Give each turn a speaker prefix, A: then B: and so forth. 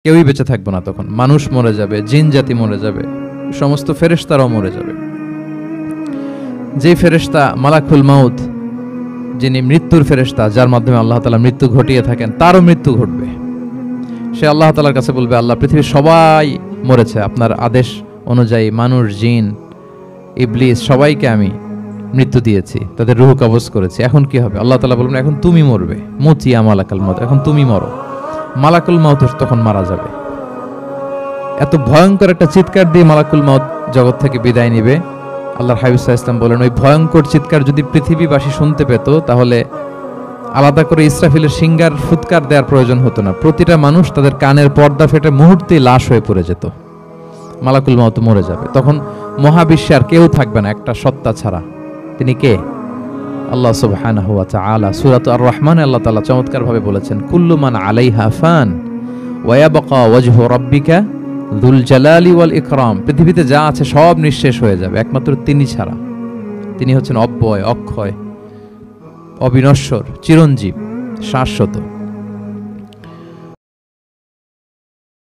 A: কেউই বেঁচে থাকবে না তখন। মানুষ মরে যাবে, জিন জাতি মরে যাবে, সমস্ত ফেরেশতারাও মরে যাবে। যে ফেরেশতা মালাকুল মাউত, যিনি মৃত্যুর ফেরেশতা, যার মাধ্যমে আল্লাহ তাআলা মৃত্যু ঘটিয়ে থাকেন, তারও মৃত্যু ঘটবে। সে আল্লাহ তাআলার কাছে বলবে, আল্লাহ, পৃথিবীর সবাই মরেছে আপনার আদেশ অনুযায়ী, মানুষ, জিন, ইবলিস সবাইকে আমি মৃত্যু দিয়েছি, তাদের রূহ কবজ করেছি, এখন কি হবে? আল্লাহ তাআলা বলবেন, এখন তুমি মরবে, মুতিয়া মালাকুল মাউত, এখন তুমি মরো। মালাকুল মাউত তখন মারা যাবে। এত ভয়ঙ্কর একটা চিৎকার দিয়ে মালাকুল মাউত জগৎ থেকে বিদায় নিবে। আল্লাহর হাবিব সাল্লাল্লাহু আলাইহি ওয়াসাল্লাম বলেন, ওই ভয়ঙ্কর চিৎকার যদি পৃথিবীবাসী শুনতে পেত, তাহলে আলাদা করে ইসরাফিলের সিঙ্গার ফুৎকার দেওয়ার প্রয়োজন হতো না। প্রতিটা মানুষ তাদের কানের পর্দা ফেটে মুহূর্তেই লাশ হয়ে পড়ে যেত। মালাকুল মাউত মরে যাবে। তখন মহাবিশ্বে আর কেউ থাকবে না একটা সত্তা ছাড়া। তিনি কে? আল্লাহ সুবহানাহু ওয়া তাআলা। সূরা আর-রহমানে আল্লাহ তাআলা চমৎকার ভাবে বলেছেন, কুল্লু মান আলাইহা ফান ওয়া ইয়াবকা ওয়াজহু রাব্বিকা যুল জালালি ওয়াল ইকরাম। পৃথিবীতে যা আছে সব নিঃশেষ হয়ে যাবে, একমাত্র তিনি ছাড়া। তিনি হচ্ছেন অব্যয়, অক্ষয়, অবিনশ্বর, চিরঞ্জীব, শাশ্বত।